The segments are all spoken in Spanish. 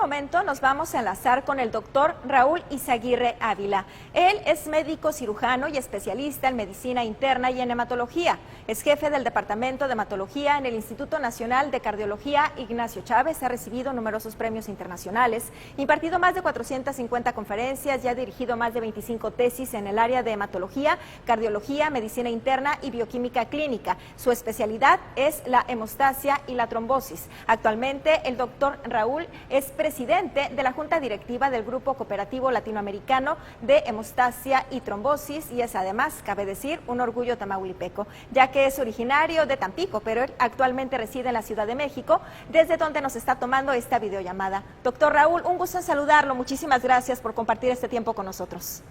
momento nos vamos a enlazar con el doctor Raúl Izaguirre Ávila. Él es médico cirujano y especialista en medicina interna y en hematología. Es jefe del Departamento de Hematología en el Instituto Nacional de Cardiología Ignacio Chávez. Ha recibido numerosos premios internacionales, impartido más de 450 conferencias y ha dirigido más de 25 tesis en el área de hematología, cardiología, medicina interna y bioquímica clínica. Su especialidad es la hemostasia y la trombosis. Actualmente, el doctor Raúl es presidente de la Junta Directiva del Grupo Cooperativo Latinoamericano de Hemostasia y Trombosis y es además, cabe decir, un orgullo tamaulipeco, ya que es originario de Tampico, pero él actualmente reside en la Ciudad de México, desde donde nos está tomando esta videollamada. Doctor Raúl, un gusto en saludarlo. Muchísimas gracias por compartir este tiempo con nosotros.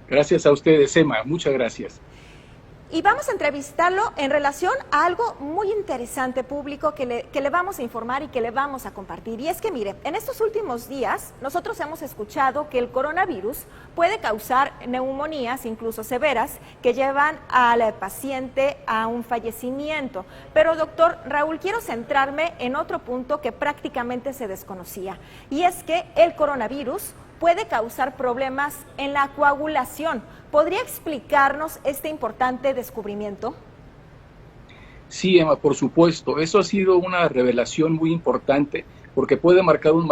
Gracias a ustedes, Emma. Muchas gracias. Y vamos a entrevistarlo en relación a algo muy interesante, público, que le vamos a informar y que le vamos a compartir. Y es que, mire, en estos últimos días nosotros hemos escuchado que el coronavirus puede causar neumonías, incluso severas, que llevan al paciente a un fallecimiento. Pero, doctor Raúl, quiero centrarme en otro punto que prácticamente se desconocía. Y es que el coronavirus puede causar problemas en la coagulación. ¿Podría explicarnos este importante descubrimiento? Sí, Emma, por supuesto. Eso ha sido una revelación muy importante porque puede marcar un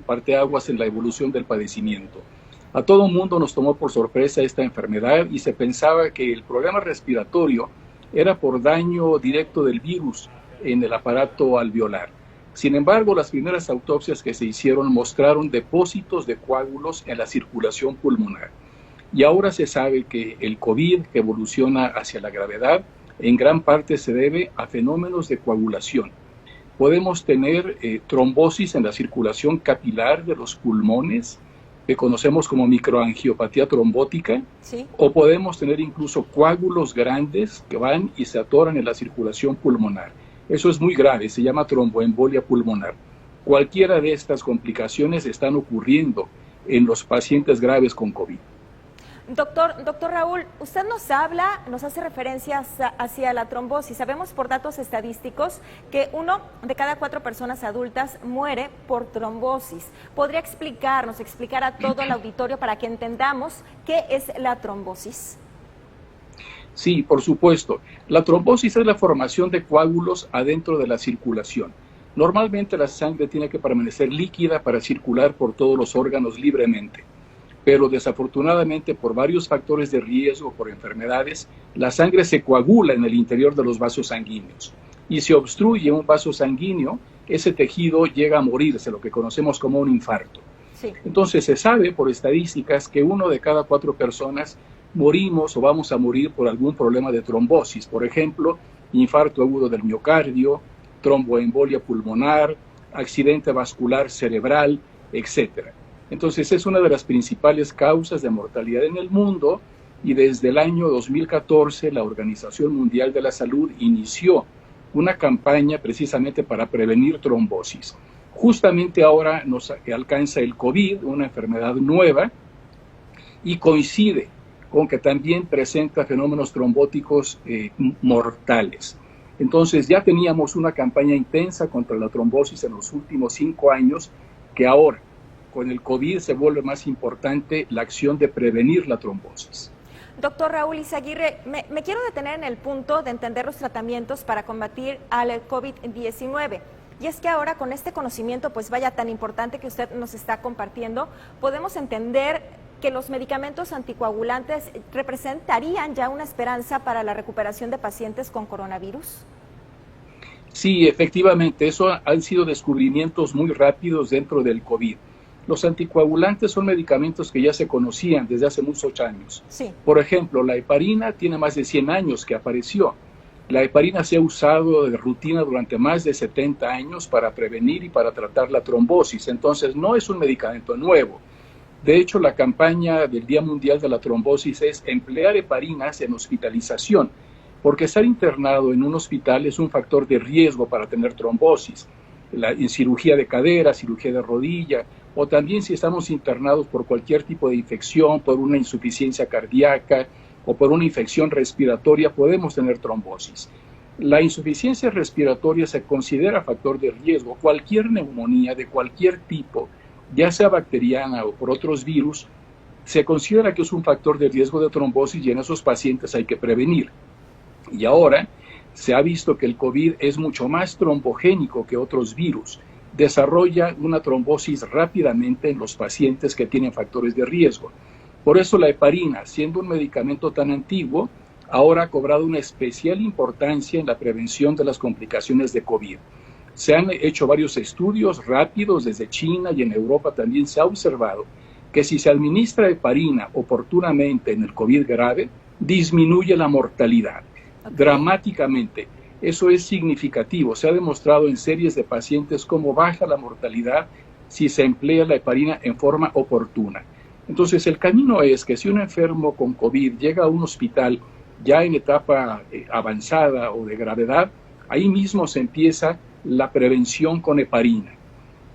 parteaguas en la evolución del padecimiento. A todo mundo nos tomó por sorpresa esta enfermedad y se pensaba que el problema respiratorio era por daño directo del virus en el aparato alveolar. Sin embargo, las primeras autopsias que se hicieron mostraron depósitos de coágulos en la circulación pulmonar. Y ahora se sabe que el COVID, que evoluciona hacia la gravedad, en gran parte se debe a fenómenos de coagulación. Podemos tener trombosis en la circulación capilar de los pulmones, que conocemos como microangiopatía trombótica, ¿sí? O podemos tener incluso coágulos grandes que van y se atoran en la circulación pulmonar. Eso es muy grave, se llama tromboembolia pulmonar. Cualquiera de estas complicaciones están ocurriendo en los pacientes graves con COVID. Doctor Raúl, usted nos hace referencias hacia la trombosis. Sabemos por datos estadísticos que 1 de cada 4 personas adultas muere por trombosis. ¿Podría explicar a todo el auditorio para que entendamos qué es la trombosis? Sí, por supuesto. La trombosis es la formación de coágulos adentro de la circulación. Normalmente la sangre tiene que permanecer líquida para circular por todos los órganos libremente. Pero desafortunadamente por varios factores de riesgo, por enfermedades, la sangre se coagula en el interior de los vasos sanguíneos. Y si obstruye un vaso sanguíneo, ese tejido llega a morirse, lo que conocemos como un infarto. Sí. Entonces se sabe por estadísticas que 1 de cada 4 personas morimos o vamos a morir por algún problema de trombosis. Por ejemplo, infarto agudo del miocardio, tromboembolia pulmonar, accidente vascular cerebral, etc. Entonces es una de las principales causas de mortalidad en el mundo y desde el año 2014 la Organización Mundial de la Salud inició una campaña precisamente para prevenir trombosis. Justamente ahora nos alcanza el COVID, una enfermedad nueva, y coincide con que también presenta fenómenos trombóticos mortales. Entonces ya teníamos una campaña intensa contra la trombosis en los últimos 5 años, que ahora con el COVID se vuelve más importante la acción de prevenir la trombosis. Doctor Raúl Izaguirre, me quiero detener en el punto de entender los tratamientos para combatir al COVID-19. Y es que ahora con este conocimiento, pues vaya tan importante que usted nos está compartiendo, podemos entender que los medicamentos anticoagulantes representarían ya una esperanza para la recuperación de pacientes con coronavirus. Sí, efectivamente, eso han sido descubrimientos muy rápidos dentro del COVID. Los anticoagulantes son medicamentos que ya se conocían desde hace muchos años. Sí. Por ejemplo, la heparina tiene más de 100 años que apareció. La heparina se ha usado de rutina durante más de 70 años para prevenir y para tratar la trombosis. Entonces, no es un medicamento nuevo. De hecho, la campaña del Día Mundial de la Trombosis es emplear heparinas en hospitalización, porque estar internado en un hospital es un factor de riesgo para tener trombosis. En cirugía de cadera, cirugía de rodilla, o también si estamos internados por cualquier tipo de infección, por una insuficiencia cardíaca o por una infección respiratoria, podemos tener trombosis. La insuficiencia respiratoria se considera factor de riesgo. Cualquier neumonía de cualquier tipo ya sea bacteriana o por otros virus, se considera que es un factor de riesgo de trombosis y en esos pacientes hay que prevenir. Y ahora se ha visto que el COVID es mucho más trombogénico que otros virus. Desarrolla una trombosis rápidamente en los pacientes que tienen factores de riesgo. Por eso la heparina, siendo un medicamento tan antiguo, ahora ha cobrado una especial importancia en la prevención de las complicaciones de COVID. Se han hecho varios estudios rápidos desde China y en Europa también se ha observado que si se administra heparina oportunamente en el COVID grave, disminuye la mortalidad dramáticamente. Eso es significativo. Se ha demostrado en series de pacientes cómo baja la mortalidad si se emplea la heparina en forma oportuna. Entonces, el camino es que si un enfermo con COVID llega a un hospital ya en etapa avanzada o de gravedad, ahí mismo se empieza la prevención con heparina.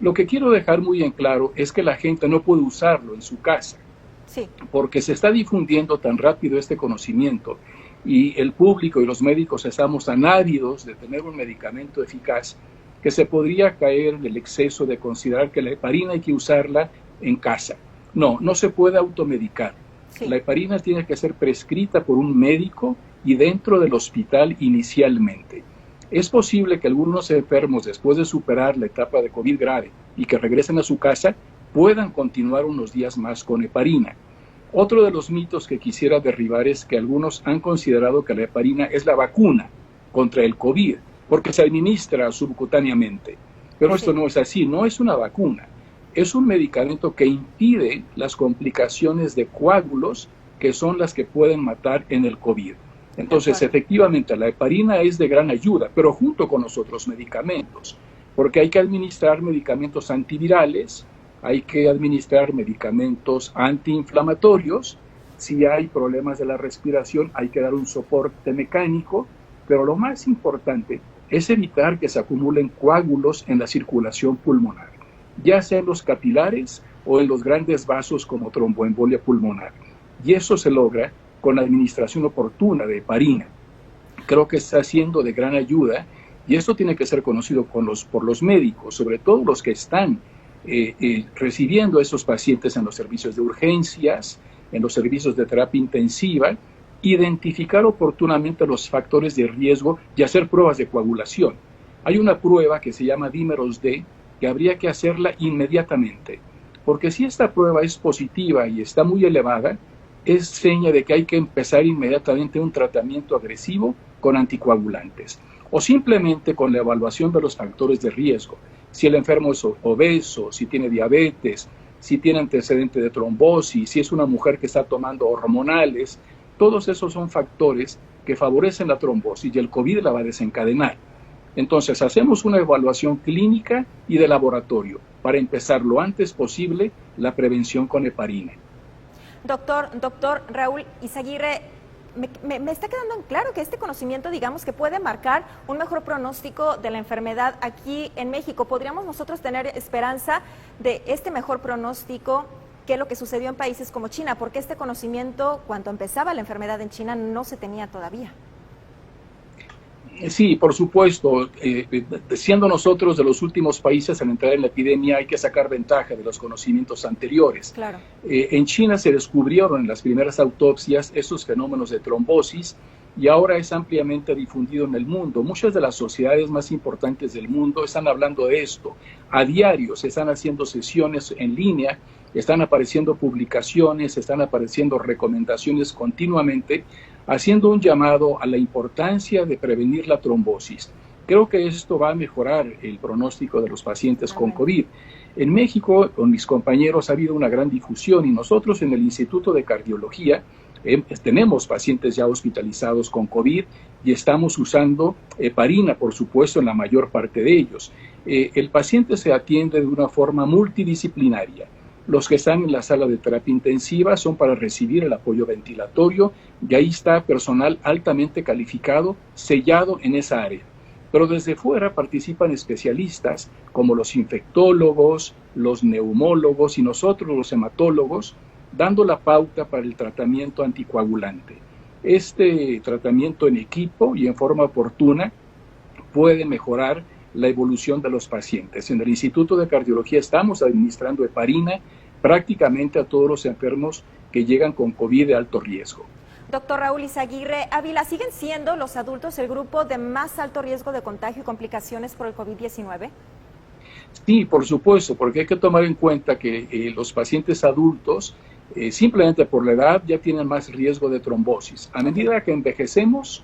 Lo que quiero dejar muy en claro es que la gente no puede usarlo en su casa, sí, porque se está difundiendo tan rápido este conocimiento y el público y los médicos estamos tan ávidos de tener un medicamento eficaz que se podría caer en el exceso de considerar que la heparina hay que usarla en casa. No, no se puede automedicar. Sí. La heparina tiene que ser prescrita por un médico y dentro del hospital inicialmente. Es posible que algunos enfermos, después de superar la etapa de COVID grave y que regresen a su casa, puedan continuar unos días más con heparina. Otro de los mitos que quisiera derribar es que algunos han considerado que la heparina es la vacuna contra el COVID, porque se administra subcutáneamente. Pero esto no es así, no es una vacuna. Es un medicamento que impide las complicaciones de coágulos, que son las que pueden matar en el COVID. Entonces, efectivamente, la heparina es de gran ayuda, pero junto con los otros medicamentos, porque hay que administrar medicamentos antivirales, hay que administrar medicamentos antiinflamatorios, si hay problemas de la respiración hay que dar un soporte mecánico, pero lo más importante es evitar que se acumulen coágulos en la circulación pulmonar, ya sea en los capilares o en los grandes vasos como tromboembolia pulmonar. Y eso se logra con la administración oportuna de heparina. Creo que está siendo de gran ayuda y esto tiene que ser conocido por los médicos, sobre todo los que están recibiendo a esos pacientes en los servicios de urgencias, en los servicios de terapia intensiva, identificar oportunamente los factores de riesgo y hacer pruebas de coagulación. Hay una prueba que se llama dímeros D que habría que hacerla inmediatamente, porque si esta prueba es positiva y está muy elevada, es seña de que hay que empezar inmediatamente un tratamiento agresivo con anticoagulantes o simplemente con la evaluación de los factores de riesgo. Si el enfermo es obeso, si tiene diabetes, si tiene antecedente de trombosis, si es una mujer que está tomando hormonales, todos esos son factores que favorecen la trombosis y el COVID la va a desencadenar. Entonces hacemos una evaluación clínica y de laboratorio para empezar lo antes posible la prevención con heparina. Doctor Raúl Izaguirre, me está quedando en claro que este conocimiento, digamos, que puede marcar un mejor pronóstico de la enfermedad aquí en México. ¿Podríamos nosotros tener esperanza de este mejor pronóstico que lo que sucedió en países como China? Porque este conocimiento, cuando empezaba la enfermedad en China, no se tenía todavía. Sí, por supuesto. Siendo nosotros de los últimos países en entrar en la epidemia, hay que sacar ventaja de los conocimientos anteriores. Claro. En China se descubrieron en las primeras autopsias esos fenómenos de trombosis y ahora es ampliamente difundido en el mundo. Muchas de las sociedades más importantes del mundo están hablando de esto. A diario se están haciendo sesiones en línea, están apareciendo publicaciones, están apareciendo recomendaciones continuamente, haciendo un llamado a la importancia de prevenir la trombosis. Creo que esto va a mejorar el pronóstico de los pacientes con COVID. En México, con mis compañeros, ha habido una gran difusión y nosotros en el Instituto de Cardiología tenemos pacientes ya hospitalizados con COVID y estamos usando heparina, por supuesto, en la mayor parte de ellos. El paciente se atiende de una forma multidisciplinaria. Los que están en la sala de terapia intensiva son para recibir el apoyo ventilatorio y ahí está personal altamente calificado, sellado en esa área. Pero desde fuera participan especialistas como los infectólogos, los neumólogos y nosotros los hematólogos, dando la pauta para el tratamiento anticoagulante. Este tratamiento en equipo y en forma oportuna puede mejorar la evolución de los pacientes. En el Instituto de Cardiología estamos administrando heparina prácticamente a todos los enfermos que llegan con COVID de alto riesgo. Doctor Raúl Izaguirre Ávila, ¿siguen siendo los adultos el grupo de más alto riesgo de contagio y complicaciones por el COVID-19? Sí, por supuesto, porque hay que tomar en cuenta que los pacientes adultos, simplemente por la edad, ya tienen más riesgo de trombosis. A medida que envejecemos,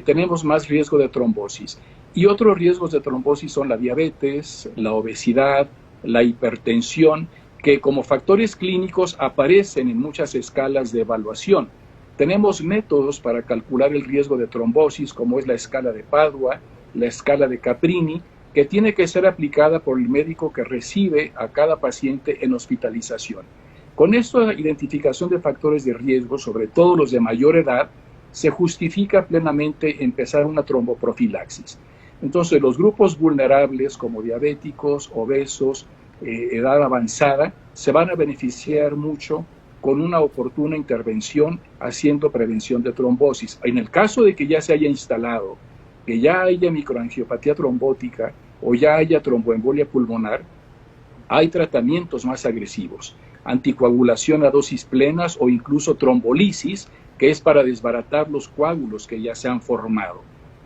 tenemos más riesgo de trombosis. Y otros riesgos de trombosis son la diabetes, la obesidad, la hipertensión, que como factores clínicos aparecen en muchas escalas de evaluación. Tenemos métodos para calcular el riesgo de trombosis, como es la escala de Padua, la escala de Caprini, que tiene que ser aplicada por el médico que recibe a cada paciente en hospitalización. Con esta identificación de factores de riesgo, sobre todo los de mayor edad, se justifica plenamente empezar una tromboprofilaxis. Entonces, los grupos vulnerables como diabéticos, obesos, edad avanzada, se van a beneficiar mucho con una oportuna intervención haciendo prevención de trombosis. En el caso de que ya se haya instalado, que ya haya microangiopatía trombótica o ya haya tromboembolia pulmonar, hay tratamientos más agresivos, anticoagulación a dosis plenas o incluso trombolisis, que es para desbaratar los coágulos que ya se han formado.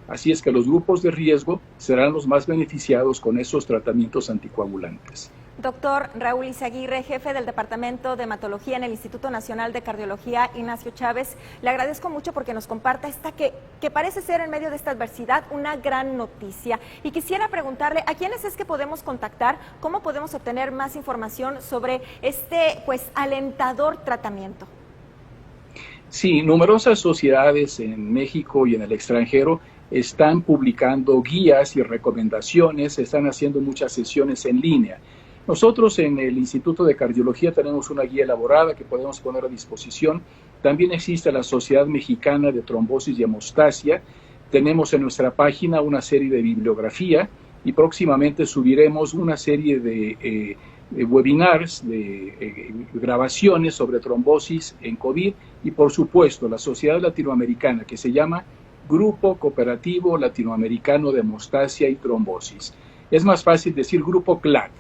Así es que los grupos de riesgo serán los más beneficiados con esos tratamientos anticoagulantes. Doctor Raúl Izaguirre, jefe del Departamento de Hematología en el Instituto Nacional de Cardiología Ignacio Chávez, le agradezco mucho porque nos comparta esta que parece ser en medio de esta adversidad una gran noticia. Y quisiera preguntarle, ¿a quiénes es que podemos contactar? ¿Cómo podemos obtener más información sobre este alentador tratamiento? Sí, numerosas sociedades en México y en el extranjero están publicando guías y recomendaciones, están haciendo muchas sesiones en línea. Nosotros en el Instituto de Cardiología tenemos una guía elaborada que podemos poner a disposición. También existe la Sociedad Mexicana de Trombosis y Hemostasia. Tenemos en nuestra página una serie de bibliografía y próximamente subiremos una serie de webinars, de grabaciones sobre trombosis en COVID y por supuesto la Sociedad Latinoamericana que se llama Grupo Cooperativo Latinoamericano de Hemostasia y Trombosis. Es más fácil decir Grupo CLAT.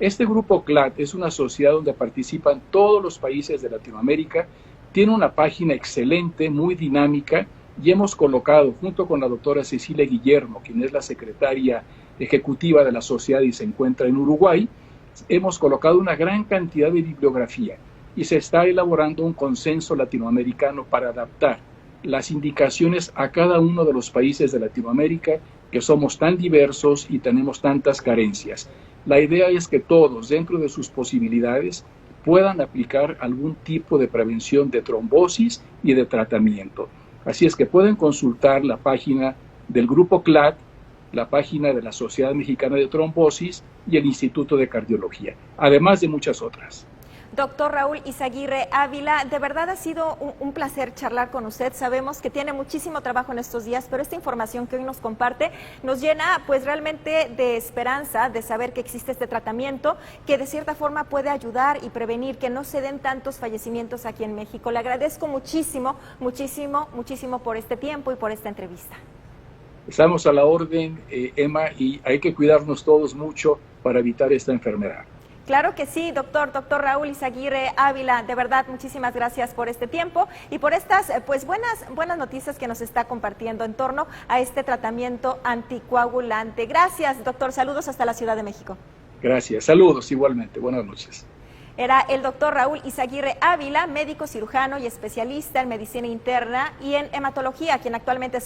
Este Grupo CLAT es una sociedad donde participan todos los países de Latinoamérica, tiene una página excelente, muy dinámica, y hemos colocado, junto con la doctora Cecilia Guillermo, quien es la secretaria ejecutiva de la sociedad y se encuentra en Uruguay, hemos colocado una gran cantidad de bibliografía y se está elaborando un consenso latinoamericano para adaptar las indicaciones a cada uno de los países de Latinoamérica, que somos tan diversos y tenemos tantas carencias. La idea es que todos, dentro de sus posibilidades, puedan aplicar algún tipo de prevención de trombosis y de tratamiento. Así es que pueden consultar la página del Grupo CLAT, la página de la Sociedad Mexicana de Trombosis y el Instituto de Cardiología, además de muchas otras. Doctor Raúl Izaguirre Ávila, de verdad ha sido un placer charlar con usted. Sabemos que tiene muchísimo trabajo en estos días, pero esta información que hoy nos comparte nos llena pues realmente de esperanza de saber que existe este tratamiento que de cierta forma puede ayudar y prevenir que no se den tantos fallecimientos aquí en México. Le agradezco muchísimo, muchísimo, muchísimo por este tiempo y por esta entrevista. Estamos a la orden, Emma, y hay que cuidarnos todos mucho para evitar esta enfermedad. Claro que sí, doctor Raúl Izaguirre Ávila, de verdad, muchísimas gracias por este tiempo y por estas pues buenas noticias que nos está compartiendo en torno a este tratamiento anticoagulante. Gracias, doctor, saludos hasta la Ciudad de México. Gracias, saludos igualmente, buenas noches. Era el doctor Raúl Izaguirre Ávila, médico cirujano y especialista en medicina interna y en hematología, quien actualmente